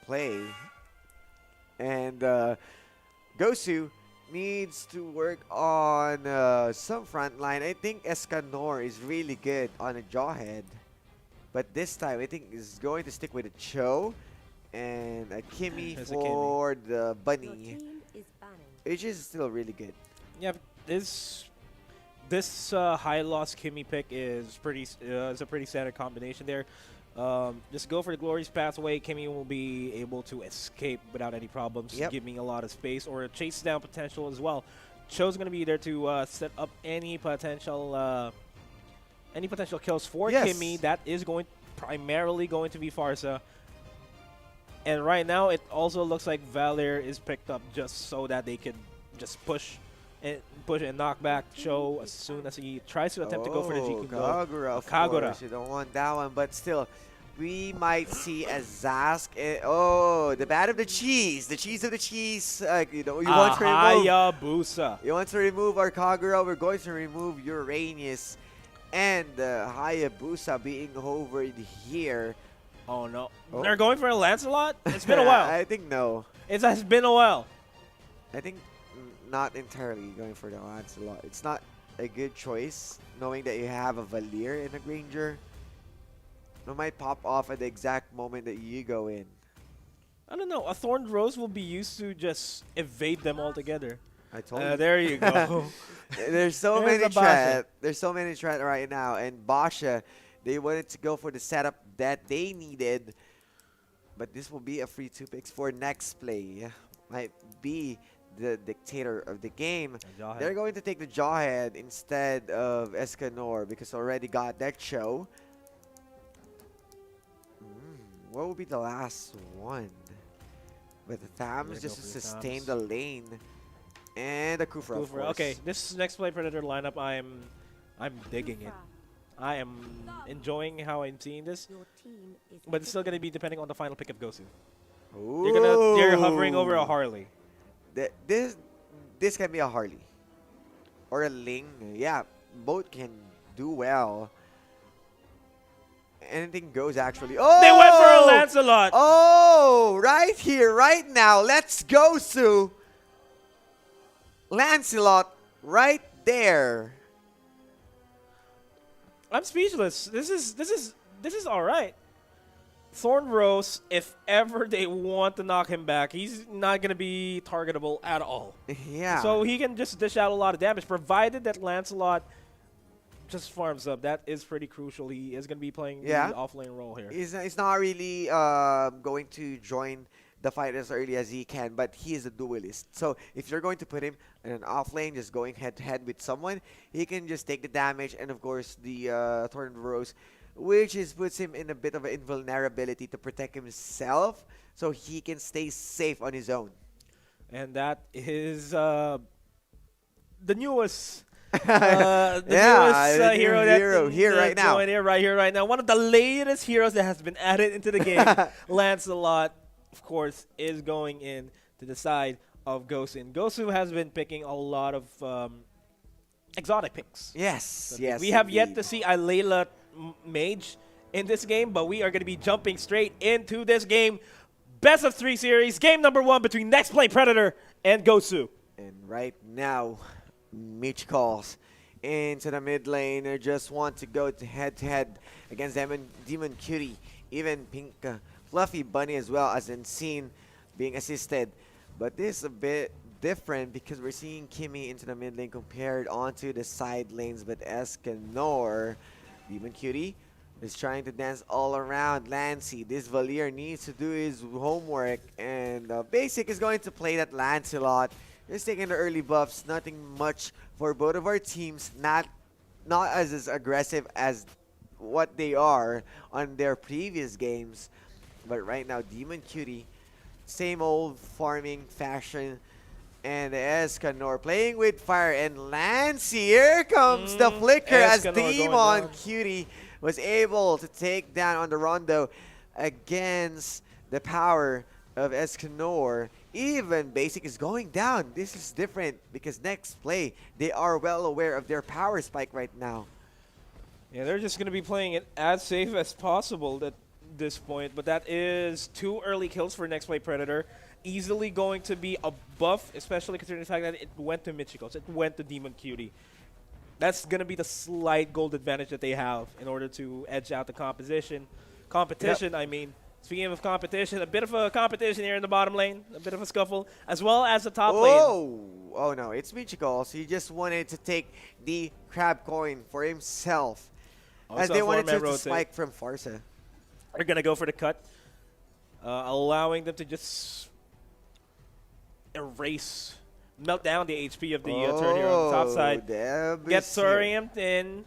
play. And Gosu needs to work on some front line. I think Escanor is really good on a jawhead. But this time, I think is going to stick with a Cho and a Kimmy There's a for the Your bunny, team is banning. which is still really good. Yeah, this high loss Kimmy pick is a pretty standard combination there. Just go for the Glory's Pathway. Kimmy will be able to escape without any problems, Yep. giving a lot of space or a chase down potential as well. Cho's going to be there to set up any potential kills for Yes. Kimmy. That is primarily going to be Farsa. And right now, it also looks like Valir is picked up just so that they could just push and knock back Cho as soon as he tries to attempt to go for the Jikundo. Kagura, of Kagura. course. You don't want that one, but still, we might see a Zask. Oh, the bat of the cheese. The cheese of the cheese. You want to remove. Hayabusa. You want to remove our Kagura. We're going to remove Uranus. And Hayabusa being hovered here. Oh no. Oh. They're going for a Lancelot? It's been a while. I think no. It has been a while. I think not entirely going for the Lancelot. It's not a good choice, knowing that you have a Valir and a Granger. It might pop off at the exact moment that you go in. I don't know. A Thorned Rose will be used to just evade them altogether. I told you. There you go. There's so There's many the Basha. threat. There's so many threat right now, and Basha, they wanted to go for the setup that they needed, but this will be a free 2 picks for next play. Might be the dictator of the game. Jawhead. They're going to take the Jawhead instead of Escanor because already got that show. What will be the last one? But the Thams Go just for the sustain Thams. the lane. And the Kufra, of Kufra. course. Okay, this next play Predator lineup, I'm digging it. I am enjoying how I'm seeing this, Your team is but it's still going to be depending on the final pick of Gosu. Ooh. They're hovering over a Harley. This can be a Harley. Or a Ling. Yeah, both can do well. Anything goes, actually. Oh! They went for a Lancelot! Oh! Right here, right now. Let's go, Sue! Lancelot, right there. I'm speechless. This is all right. Thorn Rose, if ever they want to knock him back, he's not going to be targetable at all. Yeah. So he can just dish out a lot of damage, provided that Lancelot just farms up. That is pretty crucial. He is going to be playing the off-lane role here. He's not really going to join the fight as early as he can, but he is a duelist. So if you're going to put him in an off lane, just going head-to-head with someone, he can just take the damage, and of course the Thorn Rose, which puts him in a bit of an invulnerability to protect himself, so he can stay safe on his own. And that is the newest newest hero here right now. Right here, right now. One of the latest heroes that has been added into the game. Lancelot, of course, is going in to the side of Gosu. And Gosu has been picking a lot of exotic picks. Yes, yes. We have yet indeed. to see a Layla Mage in this game, but we are going to be jumping straight into this game. Best of 3 series, game number 1 between Next Play Predator and Gosu. And right now, Mitch calls into the mid lane. They just want to go to head against Demon Cutie. Even Pink Fluffy Bunny as well as Unseen being assisted. But this is a bit different because we're seeing Kimmy into the mid lane compared onto the side lanes. But Escanor, Demon Cutie, is trying to dance all around Lancy. This Valir needs to do his homework. And Basic is going to play that Lancelot. Just taking the early buffs. Nothing much for both of our teams. Not as aggressive as what they are on their previous games. But right now, Demon Cutie, same old farming fashion. And Escanor playing with fire. And Lancy, here comes the flicker as Escanor going Demon down. Cutie was able to take down on the Rondo against the power of Escanor. Even Basic is going down. This is different because next play, they are well aware of their power spike right now. Yeah, they're just going to be playing it as safe as possible. That this point, but that is 2 early kills for Next Play Predator. Easily going to be a buff, especially considering the fact that it went to Michiko's, it went to Demon Cutie. That's going to be the slight gold advantage that they have in order to edge out the competition. Competition, I mean. Speaking of competition, a bit of a competition here in the bottom lane, a bit of a scuffle, as well as the top lane. Oh no, it's Michiko's. He just wanted to take the crab coin for himself. As Also they a wanted four-man to rotate. spike from Farsa. They're going to go for the cut, allowing them to just melt down the HP of the turret here on the top side. Deb Get is here. Sorium in.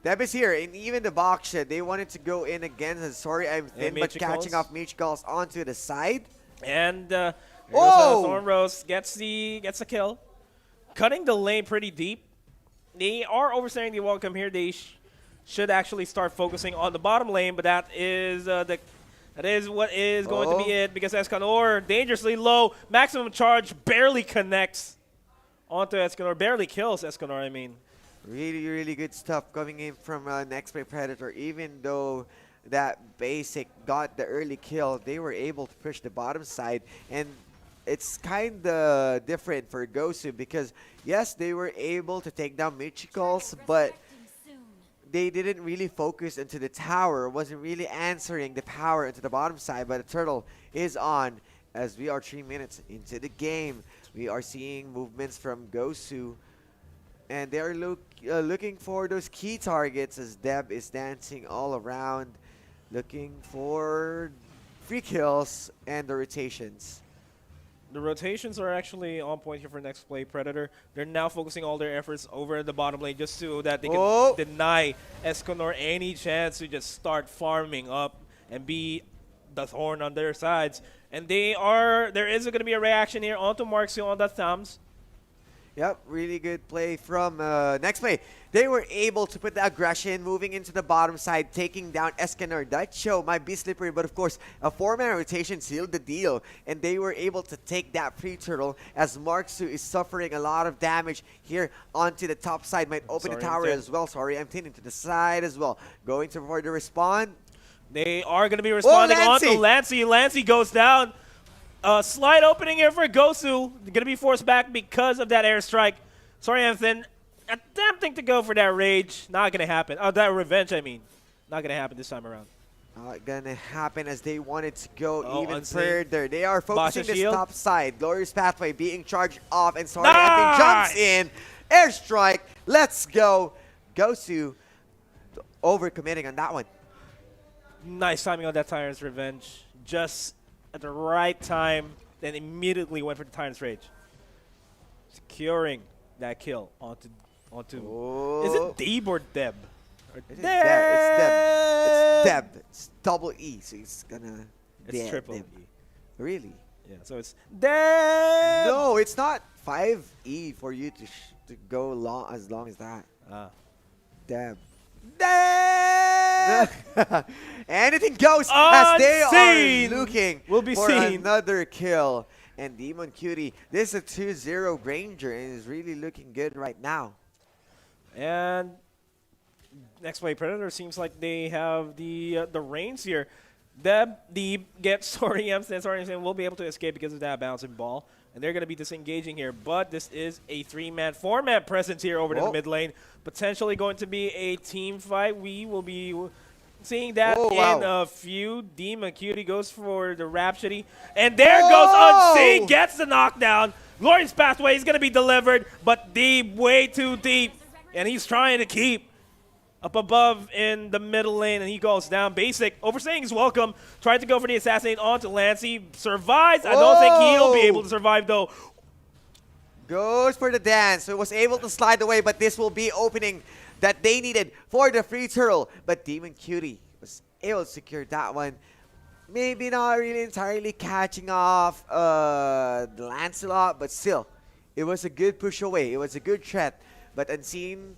Deb is here, and even the Baksha, they wanted to go in again. Sorry, I'm thin, but Michiko's. catching off Michiko's onto the side. And Oh! Thorn Rose gets the kill. Cutting the lane pretty deep. They are overstaying the welcome here. They should actually start focusing on the bottom lane, but that is what is going to be it, because Escanor dangerously low. Maximum charge barely connects onto Escanor. Barely kills Escanor, I mean. Really, really good stuff coming in from Next Play Predator. Even though that basic got the early kill, they were able to push the bottom side. And it's kind of different for Gosu because, yes, they were able to take down Michiko's, but they didn't really focus into the tower. Wasn't really answering the power into the bottom side, but the turtle is on as we are 3 minutes into the game. We are seeing movements from Gosu, and they are looking for those key targets as Deb is dancing all around, looking for free kills and the rotations. The rotations are actually on point here for Next Play Predator. They're now focusing all their efforts over the bottom lane just so that they can deny Escanor any chance to just start farming up and be the thorn on their sides. And there is going to be a reaction here onto Marxio on the thumbs. Yep, really good play from Next Play. They were able to put the aggression, moving into the bottom side, taking down Escanor. That show might be slippery, but of course, a 4-man rotation sealed the deal. And they were able to take that free turtle as Marksu is suffering a lot of damage here onto the top side. Might open the tower as well. Sorry, I'm into the side as well. Going to for the respawn. They are going to be responding onto Lancey. Lancey goes down. Slight opening here for Gosu. Going to be forced back because of that airstrike. Sorry, Anthony. Attempting to go for that rage. Not going to happen. Oh, that revenge, I mean. Not going to happen this time around. Not going to happen as they wanted to go even unseen. further. They are focusing Basha this shield. top side. Glorious Pathway being charged off. And sorry, Anthony jumps in. Airstrike. Let's go. Gosu overcommitting on that one. Nice timing on that Tyrant's Revenge. Just at the right time, then immediately went for the Tyrant's Rage. Securing that kill onto is it Deb or Deb? It's Deb. It's double E, so it's gonna It's triple Deb. E. Really? Yeah, so it's Deb. No, it's not 5E for you to go as long as that. Deb. Anything goes as they are looking for another kill. And Demon Cutie, this is a 2-0 Granger and is really looking good right now. And Next Play Predator seems like they have the reins here. Deb gets Sorium, and Sorium will be able to escape because of that bouncing ball. And they're going to be disengaging here. But this is a 3-man, 4-man presence here over to the mid lane. Potentially going to be a team fight. We will be seeing that in a few. Demon Cutie goes for the Rhapsody. And there goes Unseen, gets the knockdown. Glorious Pathway is going to be delivered, but deep, way too deep. And he's trying to keep up above in the middle lane, and he goes down. Basic, overstaying his welcome. Tried to go for the assassinate onto Lancey. Survives. I don't think he'll be able to survive, though. Goes for the dance. So it was able to slide away, but this will be opening that they needed for the free turtle. But Demon Cutie was able to secure that one. Maybe not really entirely catching off the Lancelot, but still, it was a good push away. It was a good threat. But Unseen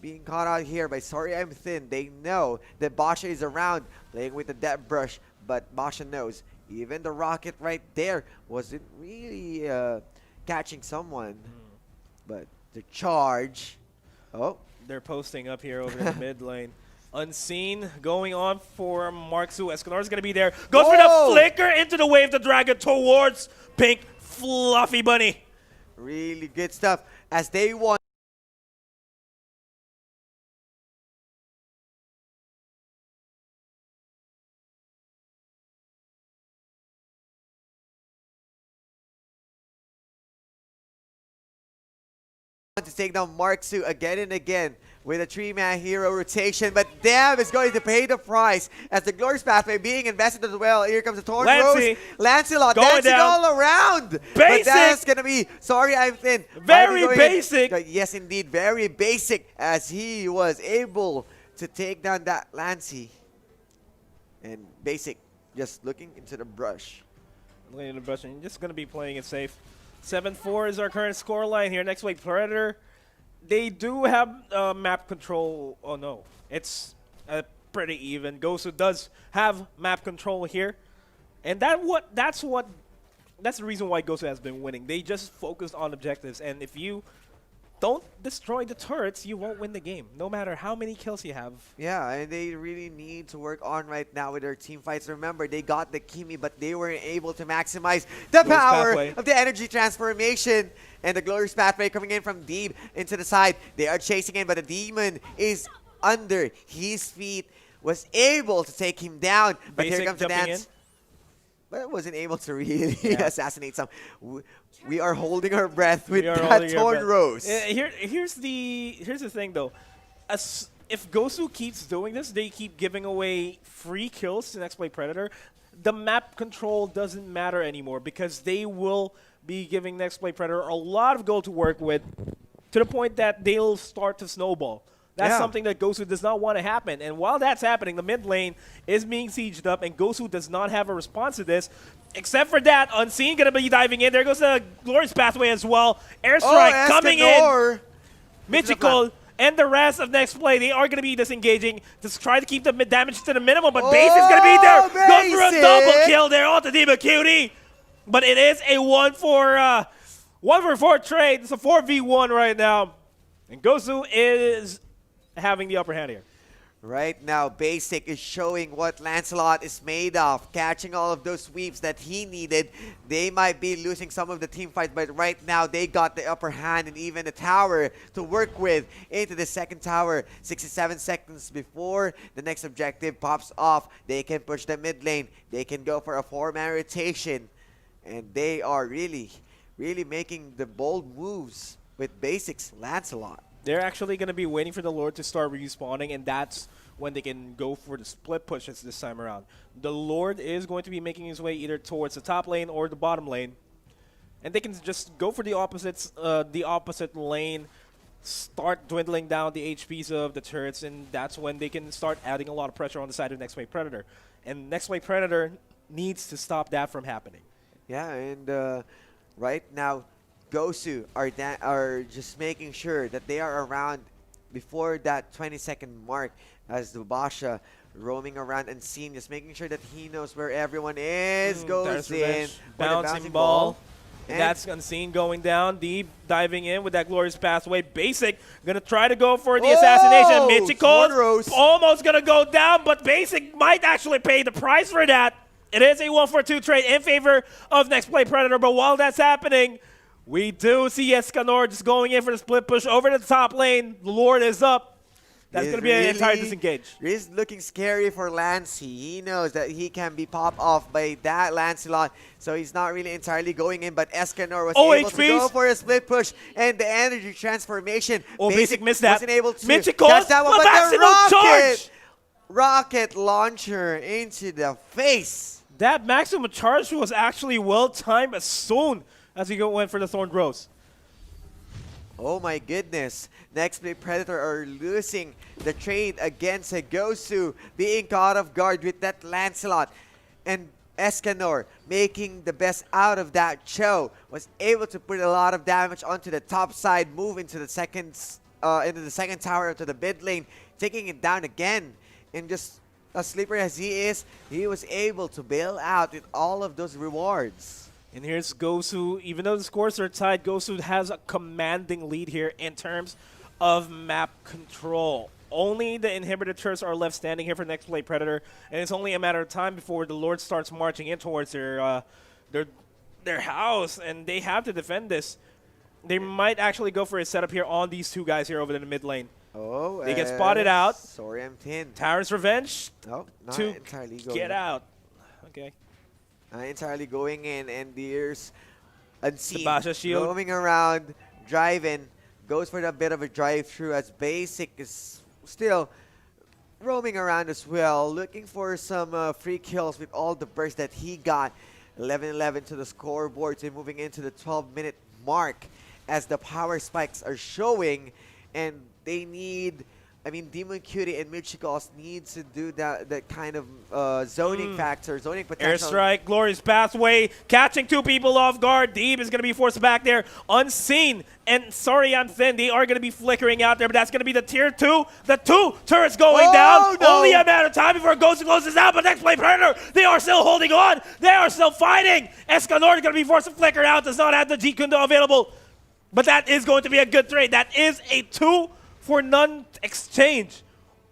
being caught out here by Sorry I'm Thin. They know that Basha is around playing with the depth brush, but Basha knows even the rocket right there wasn't really catching someone. But the charge. They're posting up here over in the mid lane. Unseen going on for Marksu. Escanor's going to be there. Goes for Whoa! the flicker into the wave, the dragon towards Pink Fluffy Bunny. Really good stuff as they want to take down Marksu again and again with a 3-man hero rotation, but Dam is going to pay the price as the Glorious Pathway being invested as well. Here comes the Torn Rose. Lancelot going dancing down. all around. Basic. But that's going to be, sorry I'm thin. Very Might be going basic. yes, indeed, very basic as he was able to take down that Lancey. And Basic just looking into the brush. Looking in the brush and just going to be playing it safe. 7-4 is our current score line here. Next week, Predator. They do have map control. Oh no, it's pretty even. Gosu does have map control here, and that's the reason why Gosu has been winning. They just focused on objectives, and if you don't destroy the turrets, you won't win the game, no matter how many kills you have. Yeah, and they really need to work on right now with their team fights. Remember, they got the Kimi, but they weren't able to maximize the power of the energy transformation. And the Glorious Pathway coming in from deep into the side. They are chasing in, but the demon is under his feet. Was able to take him down, but Basic here comes the dance. But wasn't able to really assassinate some. We are holding our breath with that Torn Rose. Here's the thing though. If Gosu keeps doing this, they keep giving away free kills to Next Play Predator. The map control doesn't matter anymore because they will be giving Next Play Predator a lot of gold to work with, to the point that they'll start to snowball. That's something that Gosu does not want to happen. And while that's happening, the mid lane is being sieged up, and Gosu does not have a response to this. Except for that, Unseen going to be diving in. There goes the Glorious Pathway as well. Airstrike coming in. Mythical and the rest of Next Play, they are going to be disengaging to try to keep the damage to the minimum, but Base is going to be there. Go for a double kill there on the Demon Cutie. But it is a 1-for-4 trade. It's a 4v1 right now. And Gosu is having the upper hand here. Right now, Basic is showing what Lancelot is made of, catching all of those sweeps that he needed. They might be losing some of the team fights, but right now they got the upper hand and even the tower to work with into the second tower. 67 seconds before the next objective pops off. They can push the mid lane. They can go for a 4-man rotation. And they are really making the bold moves with Basic's Lancelot. They're actually going to be waiting for the Lord to start respawning, and that's when they can go for the split pushes this time around. The Lord is going to be making his way either towards the top lane or the bottom lane, and they can just go for the opposite lane, start dwindling down the HPs of the turrets, and that's when they can start adding a lot of pressure on the side of Next Wave Predator. And Next Wave Predator needs to stop that from happening. Yeah, and right now, Gosu are just making sure that they are around before that 20-second mark as the Basha roaming around Unseen, just making sure that he knows where everyone is. Goes in. Bouncing ball. And that's Unseen going down deep, diving in with that Glorious Pathway. Basic going to try to go for the assassination. Mythical almost going to go down, but Basic might actually pay the price for that. It is a 1-for-2 trade in favor of Next Play Predator, but while that's happening, we do see Escanor just going in for the split push over the top lane. The Lord is up. That's going to be an entire disengage. It's looking scary for Lancey. He knows that he can be popped off by that Lancelot, so he's not really entirely going in, but Escanor was able to go for a split push and the energy transformation. Basic missed that. Wasn't able to Mythical, catch that one, but the rocket launcher into the face. That maximum charge was actually well timed as soon as he went for the Thorned Rose. Oh my goodness. Next Play Predator are losing the trade against Gosu, being caught off guard with that Lancelot. And Escanor making the best out of that show, was able to put a lot of damage onto the top side, move into the second tower into the mid lane, taking it down again. And just as sleeper as he is, he was able to bail out with all of those rewards. And here's Gosu. Even though the scores are tied, Gosu has a commanding lead here in terms of map control. only the inhibitor turrets are left standing here for Next Play Predator, and it's only a matter of time before the Lord starts marching in towards their house, and they have to defend this. They might actually go for a setup here on these two guys here over in the mid lane. Oh, They get spotted out. Sorry, I'm 10. Tyrant's Revenge Oh, not to entirely going. get out. Okay. Not entirely going in, and there's Unseen Sebastian shield. roaming around, driving, goes for a bit of a drive-through as Basic is still roaming around as well, looking for some free kills with all the bursts that he got. 11-11 to the scoreboard, so moving into the 12-minute mark as the power spikes are showing, and they need, I mean, Demon Cutie and Michikos needs to do that kind of zoning factor, zoning potential. Airstrike, Glorious Pathway, catching two people off guard. Deeb is going to be forced back there, unseen. And sorry, I'm thin. They are going to be flickering out there, but that's going to be the tier 2. The 2 turrets going down. No. Only a matter of time before Gosu closes out, but Next Play Predator, they are still holding on. They are still fighting. Escanor is going to be forced to flicker out. Does not have the G-Kundo available, but that is going to be a good trade. That is a 2 for none exchange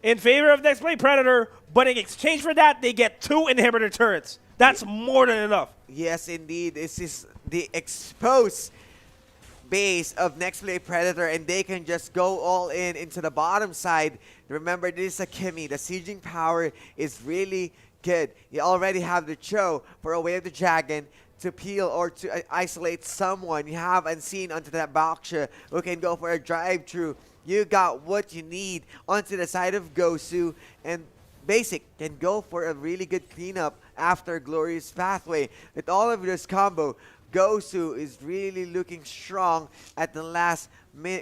in favor of Next Play Predator, but in exchange for that, they get 2 inhibitor turrets. That's more than enough. Yes, indeed. This is the exposed base of Next Play Predator, and they can just go all in into the bottom side. Remember, this is a Kimmy. The sieging power is really good. You already have the Cho for a Way of the Dragon to peel or to isolate someone. You have Unseen onto that Baksha who can go for a drive-through. You got what you need onto the side of Gosu, and Basic can go for a really good cleanup after Glorious Pathway. With all of this combo, Gosu is really looking strong at the last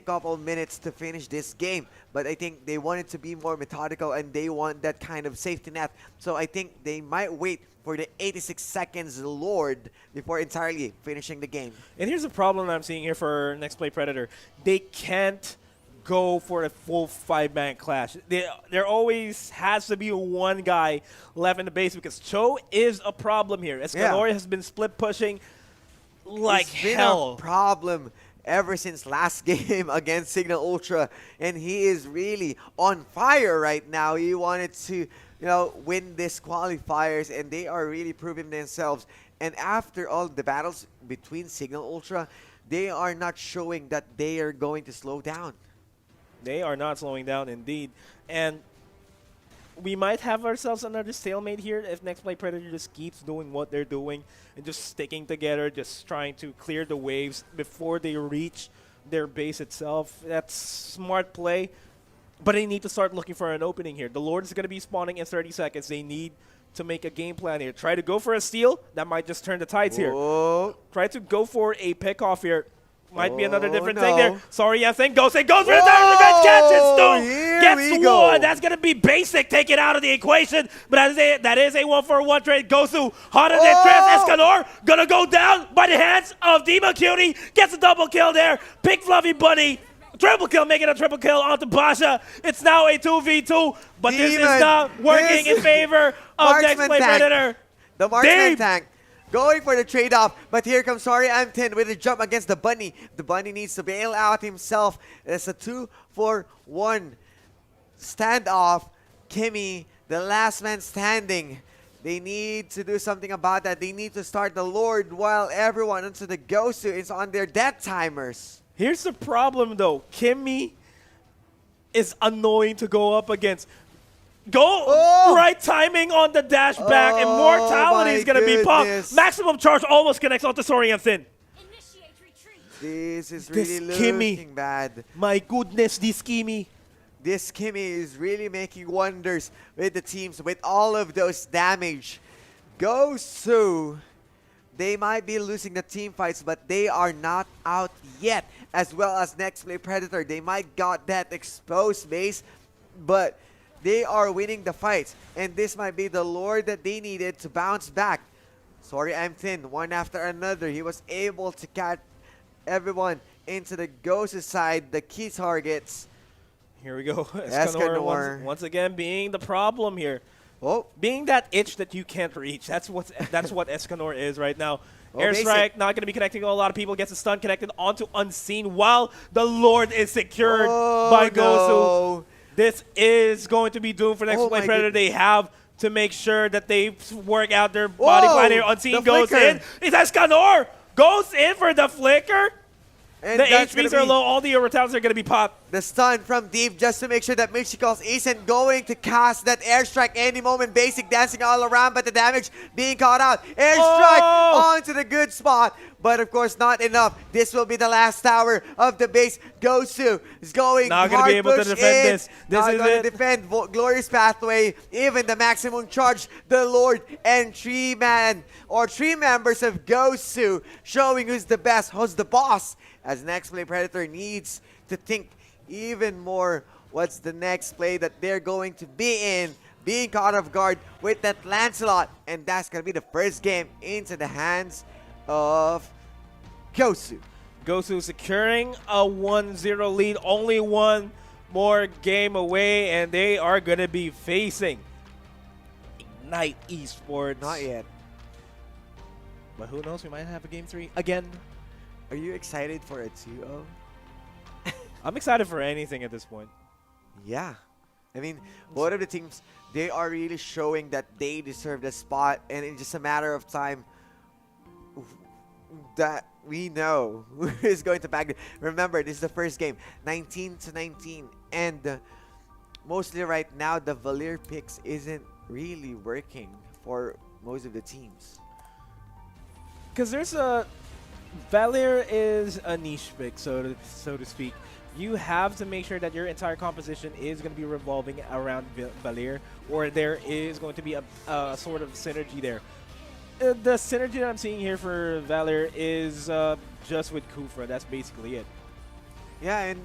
couple of minutes to finish this game. But I think they wanted to be more methodical, and they want that kind of safety net. So I think they might wait for the 86 seconds Lord before entirely finishing the game. And here's the problem I'm seeing here for Next Play Predator. They can't go for a full 5-man clash. There always has to be one guy left in the base because Cho is a problem here. Escanor has been split pushing like it's been hell. a problem ever since last game against Signal Ultra, and he is really on fire right now. He wanted to, win this qualifiers, and they are really proving themselves. And after all the battles between Signal Ultra, they are not showing that they are going to slow down. They are not slowing down indeed. And we might have ourselves another stalemate here if Next Play Predator just keeps doing what they're doing and just sticking together, just trying to clear the waves before they reach their base itself. That's smart play, but they need to start looking for an opening here. The Lord is going to be spawning in 30 seconds. They need to make a game plan here. Try to go for a steal. That might just turn the tides here. Try to go for a pick-off here. Might be another different thing there. Sorry, I think goes for the Tyrant Revenge, gets one. That's going to be Basic, take it out of the equation. But that is a 1-for-1 trade. Gosu, hot on their dress. Escanor going to go down by the hands of Demon Cutie. Gets a double kill there. Big Fluffy Bunny. Triple kill, making a triple kill onto Basha. It's now a 2v2, but this is not working in favor of Next Play Predator. The marksman tank going for the trade-off, but here comes Sorry I'm 10 with a jump against the Bunny. The Bunny needs to bail out himself. It's a 2-for-1 standoff. Kimmy, the last man standing. They need to do something about that. They need to start the Lord while everyone into the Gosu is on their death timers. Here's the problem, though. Kimmy is annoying to go up against. Right timing on the dash back, and Mortality is going to be pumped. Maximum charge almost connects onto Sorian Thin. Initiate retreat. This is really looking bad. My goodness, this Kimmy. This Kimmy is really making wonders with the teams, with all of those damage. Gosu, they might be losing the team fights, but they are not out yet. As well as Next Play Predator, they might got that exposed base, but they are winning the fights. And this might be the Lord that they needed to bounce back. Sorry, I'm thin. One after another. He was able to catch everyone into the Gosu side, the key targets. Here we go. Escanor. Once again being the problem here. Being that itch that you can't reach. That's what Escanor is right now. Airstrike, not going to be connecting a lot of people. Gets a stun connected onto Unseen while the Lord is secured by Gosu. This is going to be doomed for next Oh play my Predator. goodness. They have to make sure that they work out their body plan here. Whoa, Unseen the goes flicker. in. It's Escanor goes in for the flicker. And The that's gonna HPs are be low. All the overtimes are going to be popped. the stun from Deep just to make sure that Michiko's isn't going to cast that airstrike any moment. Basic dancing all around, but the damage being caught out. Airstrike Oh! onto the good spot, but of course not enough. This will be the last tower of the base. Gosu is going Not gonna hard be able to push defend in. this. This Not is gonna it. defend Glorious Pathway, even the maximum charge, the Lord and three members of Gosu showing who's the best, who's the boss. As next play Predator needs to think even more what's the next play that they're going to be in, being caught off guard with that Lancelot, and that's gonna be the first game into the hands of Gosu. Gosu securing a 1-0 lead. Only one more game away, and they are going to be facing Ignite Esports. Not yet. But who knows? We might have a game 3 again. Are you excited for a 2-0? I'm excited for anything at this point. Yeah. I mean, both of the teams, they are really showing that they deserve the spot, and it's just a matter of time that we know who is going to back it. Remember, this is the first game, 19-19, and mostly right now, the Valir picks isn't really working for most of the teams. Because there's a... Valir is a niche pick, so to speak. You have to make sure that your entire composition is going to be revolving around Valir, or there is going to be a sort of synergy there. The synergy that I'm seeing here for Valir is just with Kufra. That's basically it. Yeah, and